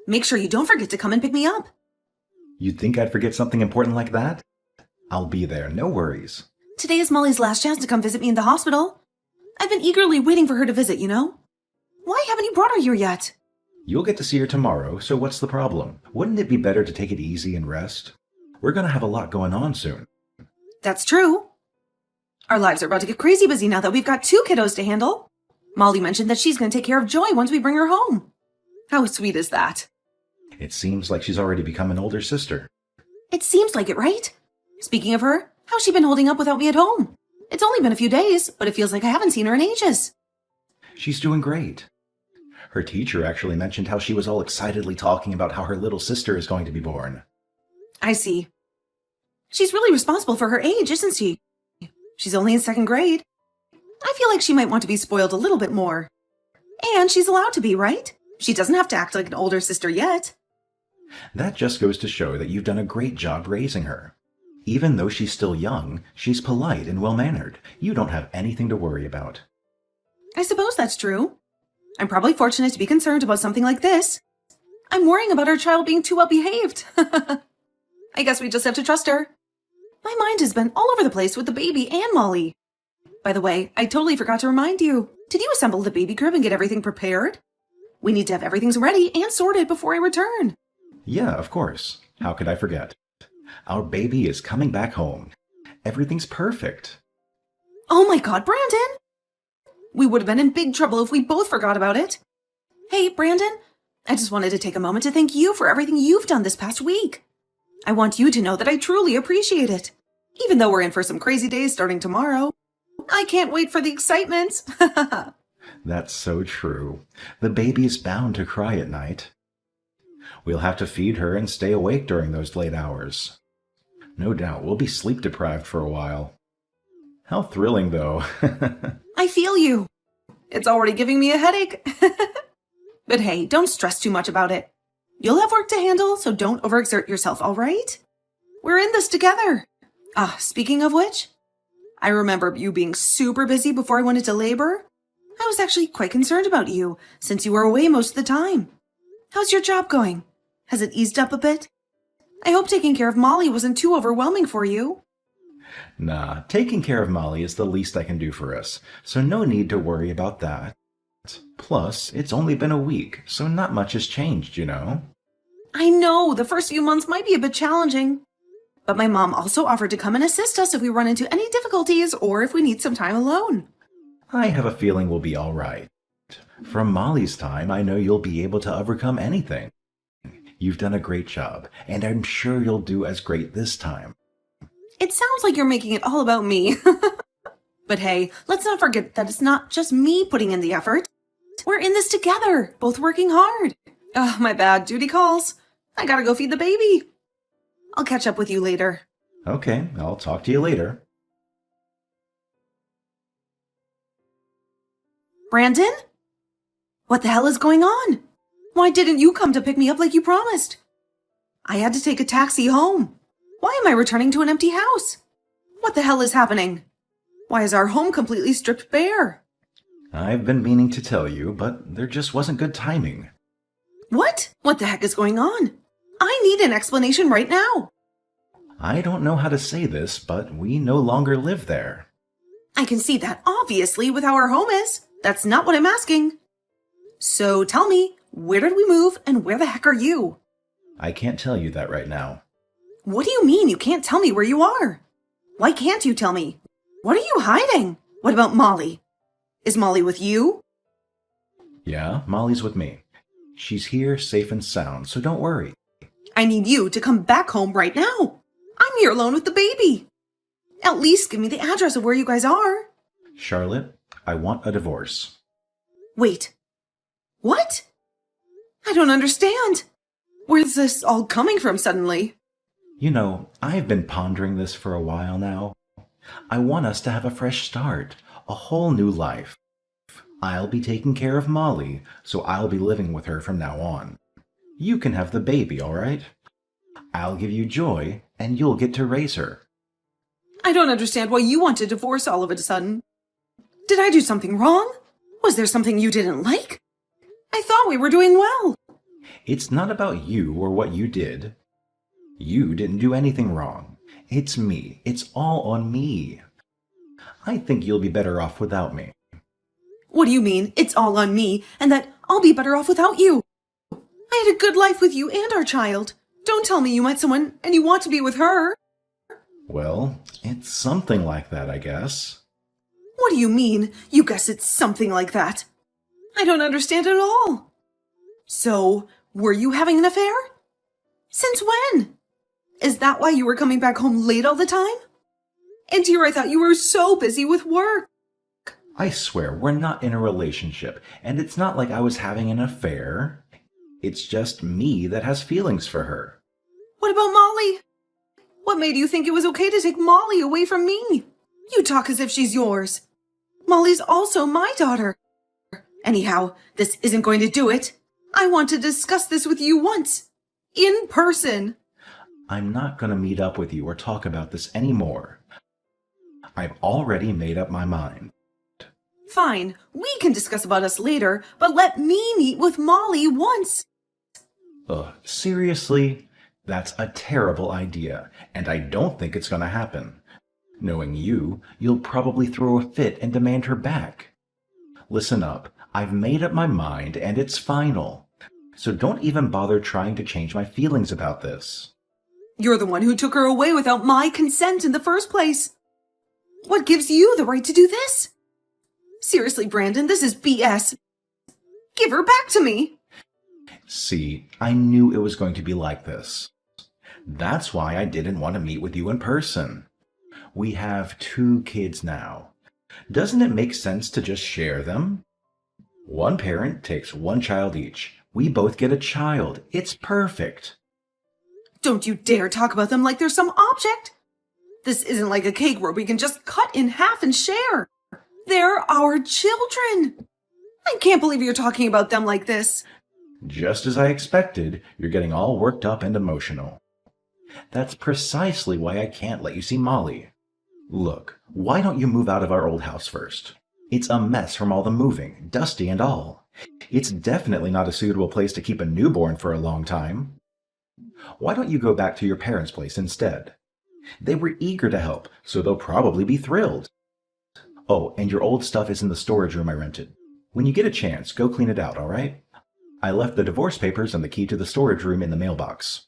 Make sure you don't forget to come and pick me up. You'd think I'd forget something important like that? I'll be there, no worries. Today is Molly's last chance to come visit me in the hospital. I've been eagerly waiting for her to visit, you know? Why haven't you brought her here yet? You'll get to see her tomorrow, so what's the problem? Wouldn't it be better to take it easy and rest? We're gonna have a lot going on soon. That's true. Our lives are about to get crazy busy now that we've got 2 kiddos to handle. Molly mentioned that she's going to take care of Joy once we bring her home. How sweet is that? It seems like she's already become an older sister. It seems like it, right? Speaking of her, how's she been holding up without me at home? It's only been a few days, but it feels like I haven't seen her in ages. She's doing great. Her teacher actually mentioned how she was all excitedly talking about how her little sister is going to be born. I see. She's really responsible for her age, isn't she? She's only in 2nd grade. I feel like she might want to be spoiled a little bit more. And she's allowed to be, right? She doesn't have to act like an older sister yet. That just goes to show that you've done a great job raising her. Even though she's still young, she's polite and well-mannered. You don't have anything to worry about. I suppose that's true. I'm probably fortunate to be concerned about something like this. I'm worrying about our child being too well-behaved. I guess we just have to trust her. My mind has been all over the place with the baby and Molly. By the way, I totally forgot to remind you. Did you assemble the baby crib and get everything prepared? We need to have everything ready and sorted before I return. Yeah, of course. How could I forget? Our baby is coming back home. Everything's perfect. Oh my God, Brandon! We would have been in big trouble if we both forgot about it. Hey, Brandon, I just wanted to take a moment to thank you for everything you've done this past week. I want you to know that I truly appreciate it. Even though we're in for some crazy days starting tomorrow. I can't wait for the excitement. That's so true. The baby's bound to cry at night. We'll have to feed her and stay awake during those late hours. No doubt we'll be sleep deprived for a while. How thrilling, though. I feel you. It's already giving me a headache. But hey, don't stress too much about it. You'll have work to handle, so don't overexert yourself, all right? We're in this together. Speaking of which, I remember you being super busy before I went into labor. I was actually quite concerned about you, since you were away most of the time. How's your job going? Has it eased up a bit? I hope taking care of Molly wasn't too overwhelming for you. Nah, taking care of Molly is the least I can do for us, so no need to worry about that. Plus, it's only been a week, so not much has changed, you know? I know, the first few months might be a bit challenging. But my mom also offered to come and assist us if we run into any difficulties or if we need some time alone. I have a feeling we'll be all right. From Molly's time, I know you'll be able to overcome anything. You've done a great job, and I'm sure you'll do as great this time. It sounds like you're making it all about me. But hey, let's not forget that it's not just me putting in the effort. We're in this together, both working hard. Oh, my bad, duty calls. I gotta go feed the baby. I'll catch up with you later. Okay, I'll talk to you later. Brandon? What the hell is going on? Why didn't you come to pick me up like you promised? I had to take a taxi home. Why am I returning to an empty house? What the hell is happening? Why is our home completely stripped bare? I've been meaning to tell you, but there just wasn't good timing. What? What the heck is going on? I need an explanation right now. I don't know how to say this, but we no longer live there. I can see that obviously with how our home is. That's not what I'm asking. So tell me, where did we move and where the heck are you? I can't tell you that right now. What do you mean you can't tell me where you are? Why can't you tell me? What are you hiding? What about Molly? Is Molly with you? Yeah, Molly's with me. She's here safe and sound, so don't worry. I need you to come back home right now. I'm here alone with the baby. At least give me the address of where you guys are. Charlotte, I want a divorce. Wait. What? I don't understand. Where's this all coming from suddenly? You know, I've been pondering this for a while now. I want us to have a fresh start, a whole new life. I'll be taking care of Molly, so I'll be living with her from now on. You can have the baby, all right? I'll give you Joy, and you'll get to raise her. I don't understand why you want a divorce all of a sudden. Did I do something wrong? Was there something you didn't like? I thought we were doing well. It's not about you or what you did. You didn't do anything wrong. It's me. It's all on me. I think you'll be better off without me. What do you mean, it's all on me, and that I'll be better off without you? I had a good life with you and our child. Don't tell me you met someone and you want to be with her. Well, it's something like that, I guess. What do you mean, you guess it's something like that? I don't understand at all. So, were you having an affair? Since when? Is that why you were coming back home late all the time? And here I thought you were so busy with work. I swear, we're not in a relationship, and it's not like I was having an affair. It's just me that has feelings for her. What about Molly? What made you think it was okay to take Molly away from me? You talk as if she's yours. Molly's also my daughter. Anyhow, this isn't going to do it. I want to discuss this with you once. In person. I'm not going to meet up with you or talk about this anymore. I've already made up my mind. Fine, we can discuss about us later, but let me meet with Molly once. Seriously? That's a terrible idea, and I don't think it's going to happen. Knowing you, you'll probably throw a fit and demand her back. Listen up, I've made up my mind and it's final. So don't even bother trying to change my feelings about this. You're the one who took her away without my consent in the first place. What gives you the right to do this? Seriously, Brandon, this is BS. Give her back to me. See, I knew it was going to be like this. That's why I didn't want to meet with you in person. We have 2 kids now. Doesn't it make sense to just share them? One parent takes 1 child each. We both get a child. It's perfect. Don't you dare talk about them like they're some object. This isn't like a cake where we can just cut in half and share. They're our children. I can't believe you're talking about them like this. Just as I expected, you're getting all worked up and emotional. That's precisely why I can't let you see Molly. Look, why don't you move out of our old house first? It's a mess from all the moving, dusty and all. It's definitely not a suitable place to keep a newborn for a long time. Why don't you go back to your parents' place instead? They were eager to help, so they'll probably be thrilled. Oh, and your old stuff is in the storage room I rented. When you get a chance, go clean it out, all right? I left the divorce papers and the key to the storage room in the mailbox.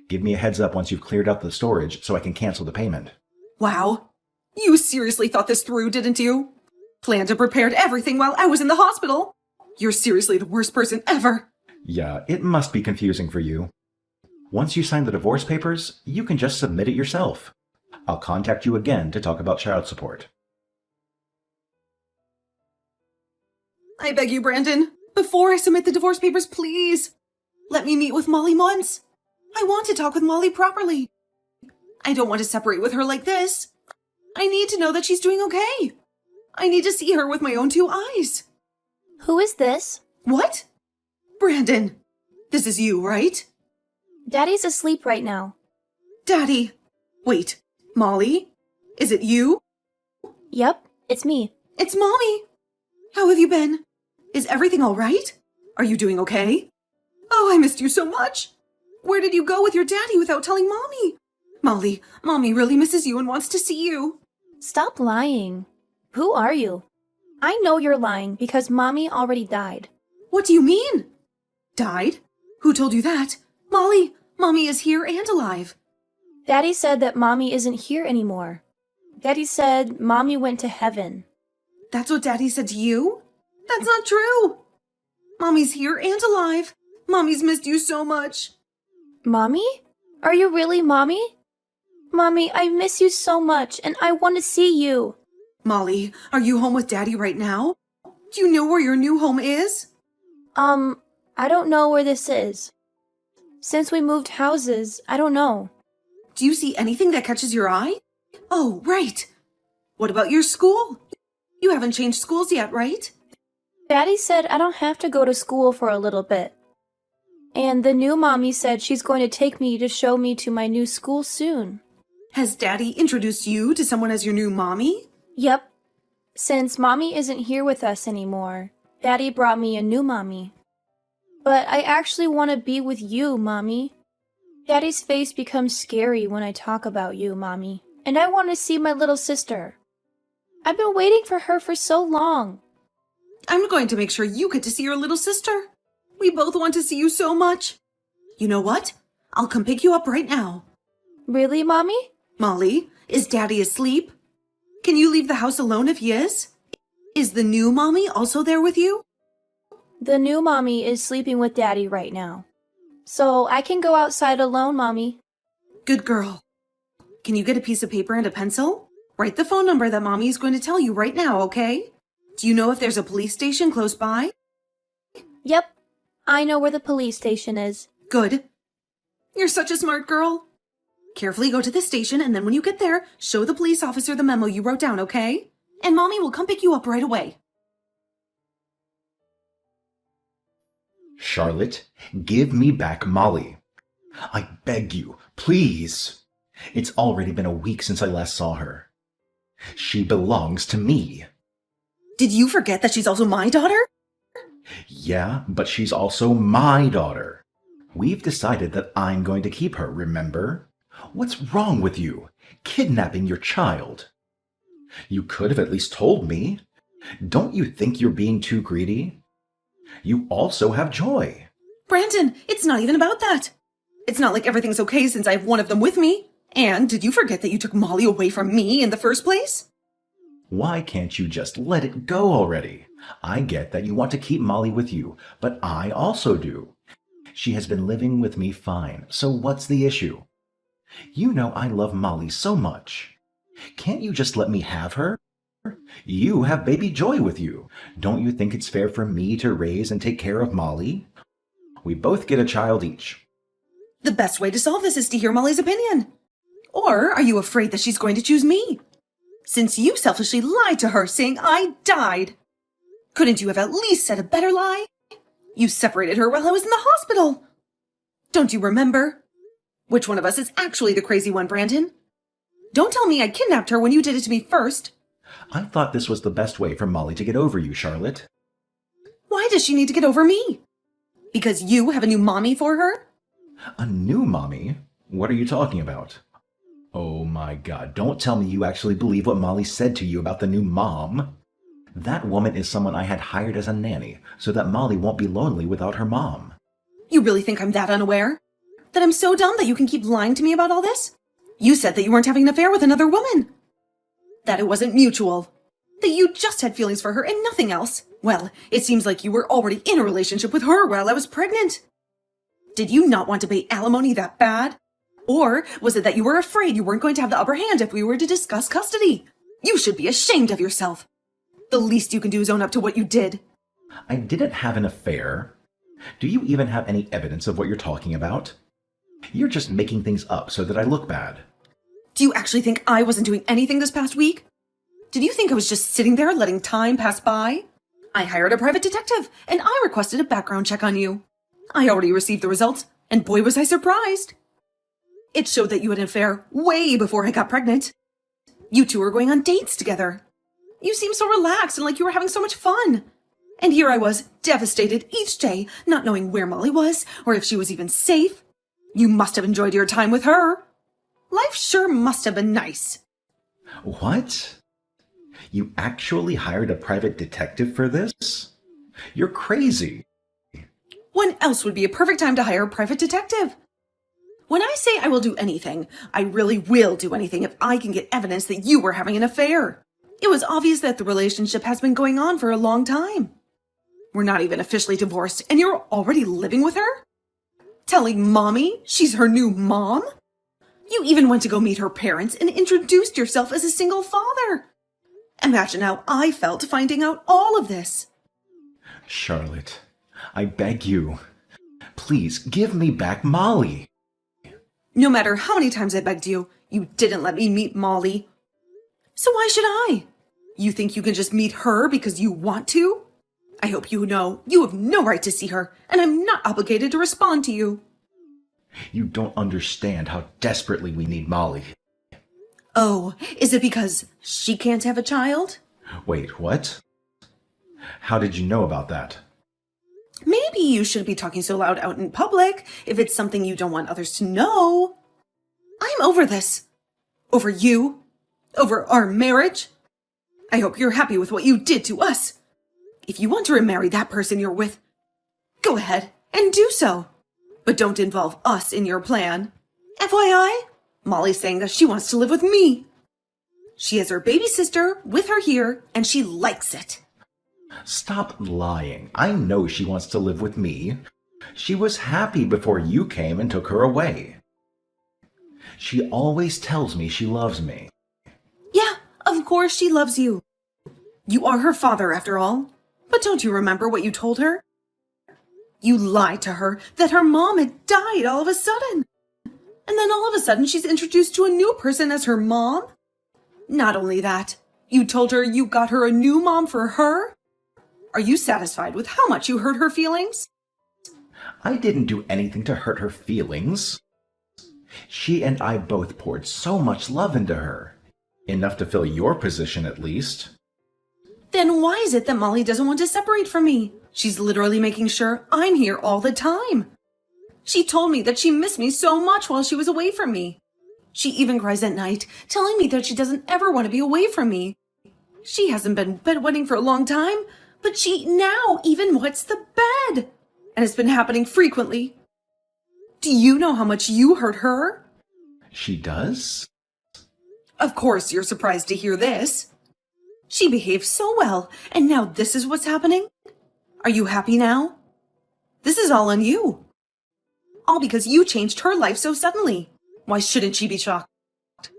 Give me a heads up once you've cleared out the storage so I can cancel the payment. Wow. You seriously thought this through, didn't you? Planned and prepared everything while I was in the hospital. You're seriously the worst person ever. Yeah, it must be confusing for you. Once you sign the divorce papers, you can just submit it yourself. I'll contact you again to talk about child support. I beg you, Brandon, before I submit the divorce papers, please, let me meet with Molly once. I want to talk with Molly properly. I don't want to separate with her like this. I need to know that she's doing okay. I need to see her with my own 2 eyes. Who is this? What? Brandon, this is you, right? Daddy's asleep right now. Daddy. Wait, Molly? Is it you? Yep, it's me. It's Mommy. How have you been? Is everything all right? Are you doing okay? Oh, I missed you so much. Where did you go with your daddy without telling Mommy? Molly, Mommy really misses you and wants to see you. Stop lying. Who are you? I know you're lying because Mommy already died. What do you mean? Died? Who told you that? Molly, Mommy is here and alive. Daddy said that Mommy isn't here anymore. Daddy said Mommy went to heaven. That's what Daddy said to you? That's not true. Mommy's here and alive. Mommy's missed you so much. Mommy? Are you really Mommy? Mommy, I miss you so much and I want to see you. Molly, are you home with Daddy right now? Do you know where your new home is? I don't know where this is. Since we moved houses, I don't know. Do you see anything that catches your eye? Oh, right. What about your school? You haven't changed schools yet, right? Daddy said I don't have to go to school for a little bit. And the new Mommy said she's going to take me to show me to my new school soon. Has Daddy introduced you to someone as your new Mommy? Yep. Since Mommy isn't here with us anymore, Daddy brought me a new Mommy. But I actually want to be with you, Mommy. Daddy's face becomes scary when I talk about you, Mommy. And I want to see my little sister. I've been waiting for her for so long. I'm going to make sure you get to see your little sister. We both want to see you so much. You know what? I'll come pick you up right now. Really, Mommy? Molly, is Daddy asleep? Can you leave the house alone if he is? Is the new mommy also there with you? The new Mommy is sleeping with Daddy right now. So I can go outside alone, Mommy. Good girl. Can you get a piece of paper and a pencil? Write the phone number that Mommy is going to tell you right now, okay? Do you know if there's a police station close by? Yep, I know where the police station is. Good. You're such a smart girl. Carefully go to the station, and then when you get there, show the police officer the memo you wrote down, okay? And Mommy will come pick you up right away. Charlotte, give me back Molly. I beg you, please. It's already been a week since I last saw her. She belongs to me. Did you forget that she's also my daughter? Yeah, but she's also my daughter. We've decided that I'm going to keep her, remember? What's wrong with you? Kidnapping your child. You could have at least told me. Don't you think you're being too greedy? You also have Joy. Brandon, it's not even about that. It's not like everything's okay since I have one of them with me. And did you forget that you took Molly away from me in the first place? Why can't you just let it go already? I get that you want to keep Molly with you, but I also do. She has been living with me fine, so what's the issue? You know I love Molly so much. Can't you just let me have her? You have baby Joy with you. Don't you think it's fair for me to raise and take care of Molly? We both get a child each. The best way to solve this is to hear Molly's opinion. Or are you afraid that she's going to choose me? Since you selfishly lied to her saying I died. Couldn't you have at least said a better lie? You separated her while I was in the hospital. Don't you remember? Which one of us is actually the crazy one, Brandon? Don't tell me I kidnapped her when you did it to me first. I thought this was the best way for Molly to get over you, Charlotte. Why does she need to get over me? Because you have a new mommy for her? A new mommy? What are you talking about? Oh my God, don't tell me you actually believe what Molly said to you about the new mom. That woman is someone I had hired as a nanny so that Molly won't be lonely without her mom. You really think I'm that unaware? That I'm so dumb that you can keep lying to me about all this? You said that you weren't having an affair with another woman. That it wasn't mutual. That you just had feelings for her and nothing else. Well, it seems like you were already in a relationship with her while I was pregnant. Did you not want to pay alimony that bad? Or was it that you were afraid you weren't going to have the upper hand if we were to discuss custody? You should be ashamed of yourself. The least you can do is own up to what you did. I didn't have an affair. Do you even have any evidence of what you're talking about? You're just making things up so that I look bad. Do you actually think I wasn't doing anything this past week? Did you think I was just sitting there letting time pass by? I hired a private detective, and I requested a background check on you. I already received the results, and boy was I surprised. It showed that you had an affair way before I got pregnant. You two were going on dates together. You seemed so relaxed and like you were having so much fun. And here I was, devastated each day, not knowing where Molly was, or if she was even safe. You must have enjoyed your time with her. Life sure must have been nice. What? You actually hired a private detective for this? You're crazy. When else would be a perfect time to hire a private detective? When I say I will do anything, I really will do anything if I can get evidence that you were having an affair. It was obvious that the relationship has been going on for a long time. We're not even officially divorced, and you're already living with her? Telling Mommy she's her new mom? You even went to go meet her parents and introduced yourself as a single father. Imagine how I felt finding out all of this. Charlotte, I beg you. Please give me back Molly. No matter how many times I begged you, you didn't let me meet Molly. So why should I? You think you can just meet her because you want to? I hope you know you have no right to see her, and I'm not obligated to respond to you. You don't understand how desperately we need Molly. Oh, is it because she can't have a child? Wait, what? How did you know about that? Maybe you shouldn't be talking so loud out in public if it's something you don't want others to know. I'm over this. Over you. Over our marriage. I hope you're happy with what you did to us. If you want to remarry that person you're with, go ahead and do so. But don't involve us in your plan. FYI, Molly's saying that she wants to live with me. She has her baby sister with her here, and she likes it. Stop lying. I know she wants to live with me. She was happy before you came and took her away. She always tells me she loves me. Yeah, of course she loves you. You are her father, after all. But don't you remember what you told her? You lied to her that her mom had died all of a sudden. And then all of a sudden she's introduced to a new person as her mom. Not only that, you told her you got her a new mom for her. Are you satisfied with how much you hurt her feelings? I didn't do anything to hurt her feelings. She and I both poured so much love into her. Enough to fill your position, at least. Then why is it that Molly doesn't want to separate from me? She's literally making sure I'm here all the time. She told me that she missed me so much while she was away from me. She even cries at night, telling me that she doesn't ever want to be away from me. She hasn't been bedwetting for a long time, but she now even wets the bed. And it's been happening frequently. Do you know how much you hurt her? She does? Of course you're surprised to hear this. She behaved so well, and now this is what's happening? Are you happy now? This is all on you. All because you changed her life so suddenly. Why shouldn't she be shocked?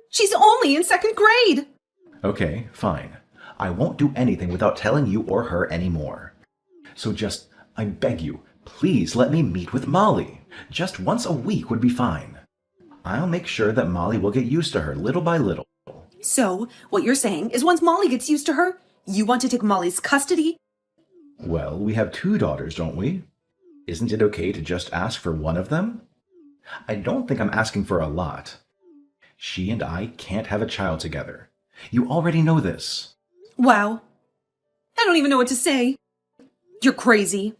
She's only in 2nd grade. Okay, fine. I won't do anything without telling you or her anymore. So just, I beg you, please let me meet with Molly. Just once a week would be fine. I'll make sure that Molly will get used to her little by little. So, what you're saying is once Molly gets used to her, you want to take Molly's custody? Well, we have 2 daughters, don't we? Isn't it okay to just ask for one of them? I don't think I'm asking for a lot. She and I can't have a child together. You already know this. Wow. I don't even know what to say. You're crazy.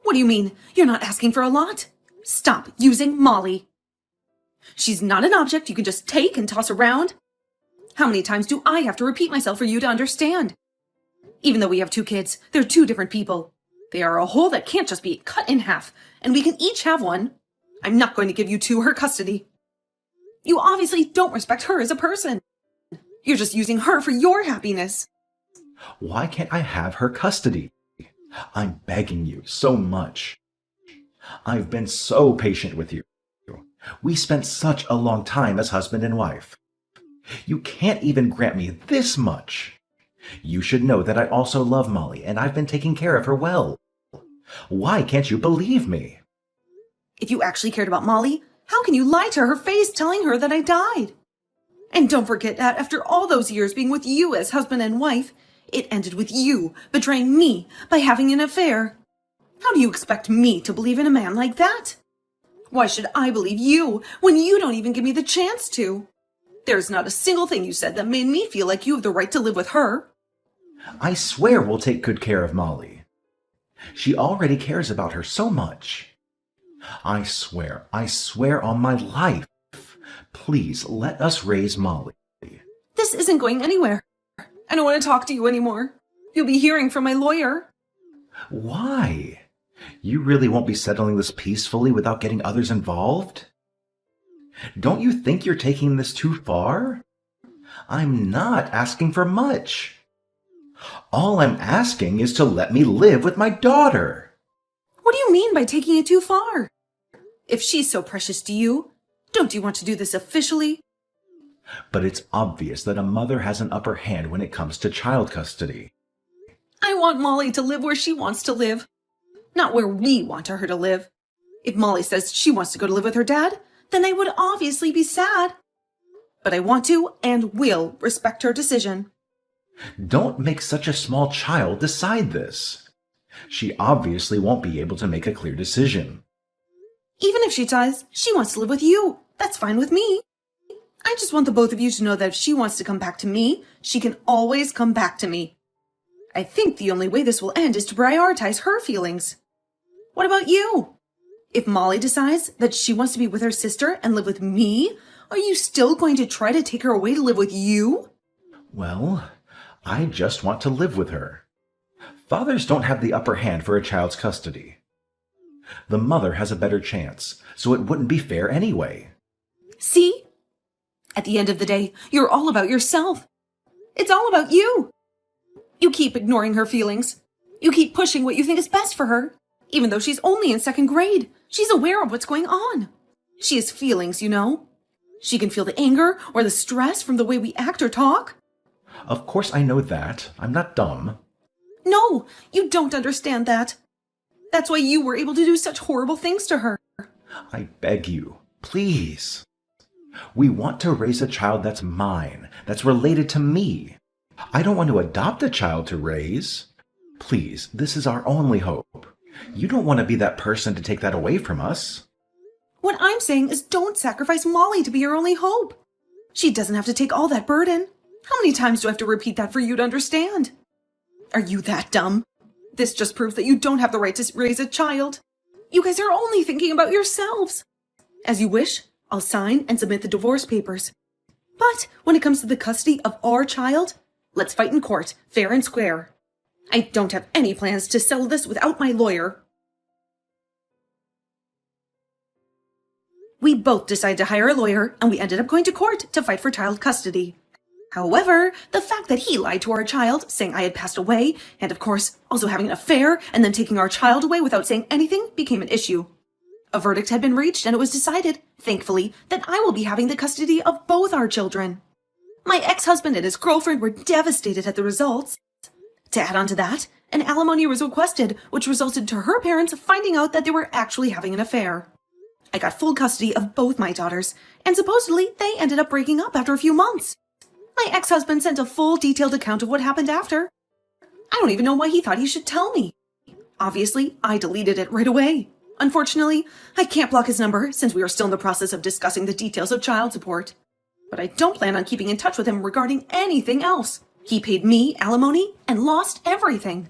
What do you mean? You're not asking for a lot? Stop using Molly. She's not an object you can just take and toss around. How many times do I have to repeat myself for you to understand? Even though we have 2 kids, they're 2 different people. They are a whole that can't just be cut in half, and we can each have one. I'm not going to give you 2 her custody. You obviously don't respect her as a person. You're just using her for your happiness. Why can't I have her custody? I'm begging you so much. I've been so patient with you. We spent such a long time as husband and wife. You can't even grant me this much. You should know that I also love Molly, and I've been taking care of her well. Why can't you believe me? If you actually cared about Molly, how can you lie to her face telling her that I died? And don't forget that after all those years being with you as husband and wife, it ended with you betraying me by having an affair. How do you expect me to believe in a man like that? Why should I believe you when you don't even give me the chance to? There's not a single thing you said that made me feel like you have the right to live with her. I swear we'll take good care of Molly. She already cares about her so much. I swear on my life. Please let us raise Molly. This isn't going anywhere. I don't want to talk to you anymore. You'll be hearing from my lawyer. Why? You really won't be settling this peacefully without getting others involved? Don't you think you're taking this too far? I'm not asking for much. All I'm asking is to let me live with my daughter. What do you mean by taking it too far? If she's so precious to you, don't you want to do this officially? But it's obvious that a mother has an upper hand when it comes to child custody. I want Molly to live where she wants to live, not where we want her to live. If Molly says she wants to go to live with her dad, then I would obviously be sad. But I want to and will respect her decision. Don't make such a small child decide this. She obviously won't be able to make a clear decision. Even if she does, she wants to live with you. That's fine with me. I just want the both of you to know that if she wants to come back to me, she can always come back to me. I think the only way this will end is to prioritize her feelings. What about you? If Molly decides that she wants to be with her sister and live with me, are you still going to try to take her away to live with you? Well, I just want to live with her. Fathers don't have the upper hand for a child's custody. The mother has a better chance, so it wouldn't be fair anyway. See? At the end of the day, you're all about yourself. It's all about you. You keep ignoring her feelings. You keep pushing what you think is best for her. Even though she's only in second grade, she's aware of what's going on. She has feelings, you know. She can feel the anger or the stress from the way we act or talk. Of course I know that. I'm not dumb. No, you don't understand that. That's why you were able to do such horrible things to her. I beg you, please. We want to raise a child that's mine, that's related to me. I don't want to adopt a child to raise. Please, this is our only hope. You don't want to be that person to take that away from us. What I'm saying is don't sacrifice Molly to be your only hope. She doesn't have to take all that burden. How many times do I have to repeat that for you to understand? Are you that dumb? This just proves that you don't have the right to raise a child. You guys are only thinking about yourselves. As you wish, I'll sign and submit the divorce papers. But when it comes to the custody of our child, let's fight in court, fair and square. I don't have any plans to settle this without my lawyer. We both decided to hire a lawyer, and we ended up going to court to fight for child custody. However, the fact that he lied to our child, saying I had passed away, and of course, also having an affair, and then taking our child away without saying anything, became an issue. A verdict had been reached, and it was decided, thankfully, that I will be having the custody of both our children. My ex-husband and his girlfriend were devastated at the results. To add on to that, an alimony was requested, which resulted to her parents finding out that they were actually having an affair. I got full custody of both my daughters, and supposedly they ended up breaking up after a few months. My ex-husband sent a full detailed account of what happened after. I don't even know why he thought he should tell me. Obviously, I deleted it right away. Unfortunately, I can't block his number since we are still in the process of discussing the details of child support. But I don't plan on keeping in touch with him regarding anything else. He paid me alimony and lost everything.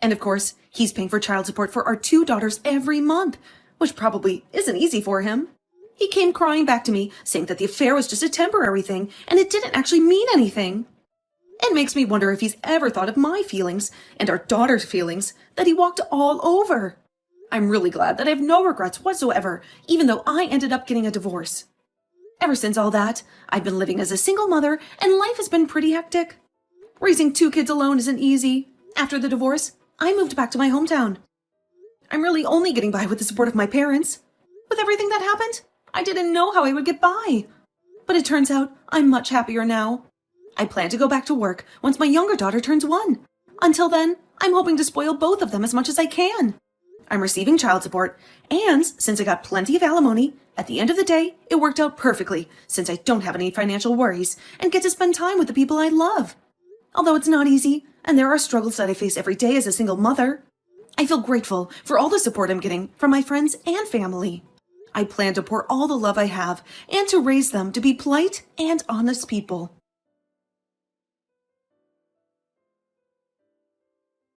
And of course, he's paying for child support for our 2 daughters every month, which probably isn't easy for him. He came crying back to me, saying that the affair was just a temporary thing, and it didn't actually mean anything. It makes me wonder if he's ever thought of my feelings, and our daughter's feelings, that he walked all over. I'm really glad that I have no regrets whatsoever, even though I ended up getting a divorce. Ever since all that, I've been living as a single mother, and life has been pretty hectic. Raising 2 kids alone isn't easy. After the divorce, I moved back to my hometown. I'm really only getting by with the support of my parents. With everything that happened, I didn't know how I would get by. But it turns out I'm much happier now. I plan to go back to work once my younger daughter turns 1. Until then, I'm hoping to spoil both of them as much as I can. I'm receiving child support, and since I got plenty of alimony, at the end of the day, it worked out perfectly since I don't have any financial worries and get to spend time with the people I love. Although it's not easy, and there are struggles that I face every day as a single mother, I feel grateful for all the support I'm getting from my friends and family. I plan to pour all the love I have and to raise them to be polite and honest people.